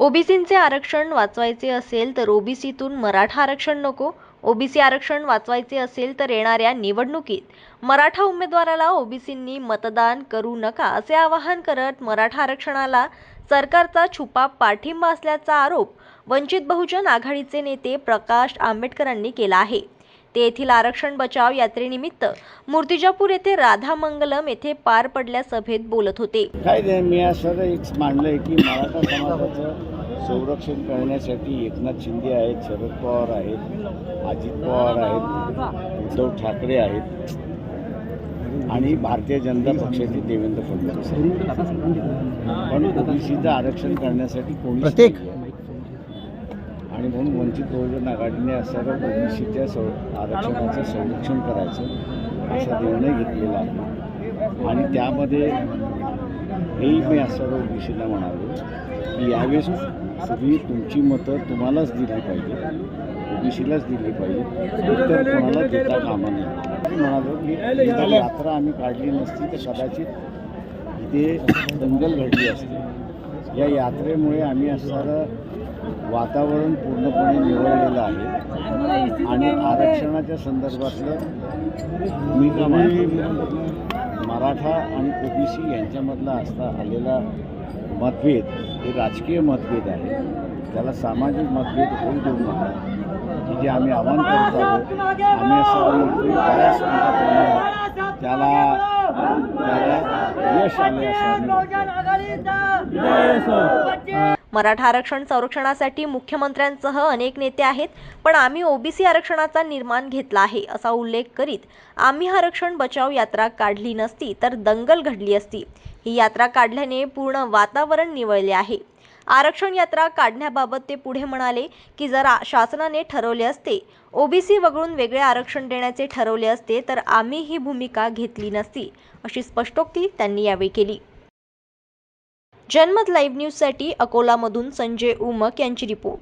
ओबीसींचे आरक्षण वाचवायचे असेल तर ओबीसीतून मराठा आरक्षण नको. ओबीसी आरक्षण वाचवायचे असेल तर येणाऱ्या निवडणुकीत मराठा उमेदवाराला ओबीसींनी मतदान करू नका असे आवाहन करत मराठा आरक्षणाला सरकारचा छुपा पाठिंबा असल्याचा आरोप वंचित बहुजन आघाडीचे नेते प्रकाश आंबेडकरांनी केला आहे. ते येथील आरक्षण बचाव यात्रेनिमित्त मूर्तिजापूर येथे राधामंगलम येथे पार पडल्या सभेत बोलत होते. काय नाही, मी असं एक मांडलंय की मराठा समाजाचं संरक्षण करण्यासाठी एकनाथ शिंदे आहेत, शरद पवार आहेत, अजित पवार आहेत, उद्धव ठाकरे आहेत आणि भारतीय जनता पक्षाचे देवेंद्र फडणवीस आहेत. पण ओबीसीचं आरक्षण करण्यासाठी कोणी आणि म्हणून वंचित बहुजन आघाडीने असणाऱ्या ओबीसीच्या आरक्षणाचं संरक्षण करायचं असा निर्णय घेतलेला आहे. आणि त्यामध्ये हेही मी असणाऱ्या ओबीसीला म्हणालो की यावेळेस तुम्ही तुमची मतं तुम्हालाच दिली पाहिजे, ओबीसीलाच दिली पाहिजे, तर कोणाला देता कामा नये. म्हणालो की यात्रा आम्ही काढली नसती तर कदाचित इथे दंगल घडली असते. या यात्रेमुळे आम्ही असणारं वातावरण पूर्णपणे निवडलेलं आहे आणि आरक्षणाच्या संदर्भातलं भूमिका मराठा आणि ओबीसी यांच्यामधला आलेला मतभेद हे राजकीय मतभेद आहे. त्याला सामाजिक मतभेद होऊ देऊ नका की जे आम्ही आव्हान करत आहोत. आम्ही असं बऱ्याच त्याला यश आले असं. मराठा आरक्षण संरक्षणासाठी मुख्यमंत्र्यांसह अनेक नेते आहेत, पण आम्ही ओबीसी आरक्षणाचा निर्माण घेतला आहे असा उल्लेख करीत आम्ही आरक्षण बचाव यात्रा काढली नसती तर दंगल घडली असती. ही यात्रा काढल्याने पूर्ण वातावरण निवळले आहे. आरक्षण यात्रा काढण्याबाबत ते पुढे म्हणाले की जर शासनाने ठरवले असते, ओबीसी वगळून वेगळे आरक्षण देण्याचे ठरवले असते तर आम्ही ही भूमिका घेतली नसती अशी स्पष्टोक्ती त्यांनी यावेळी केली. जनमत लाईव्ह न्यूजसाठी अकोलामधून संजय उमक यांची रिपोर्ट.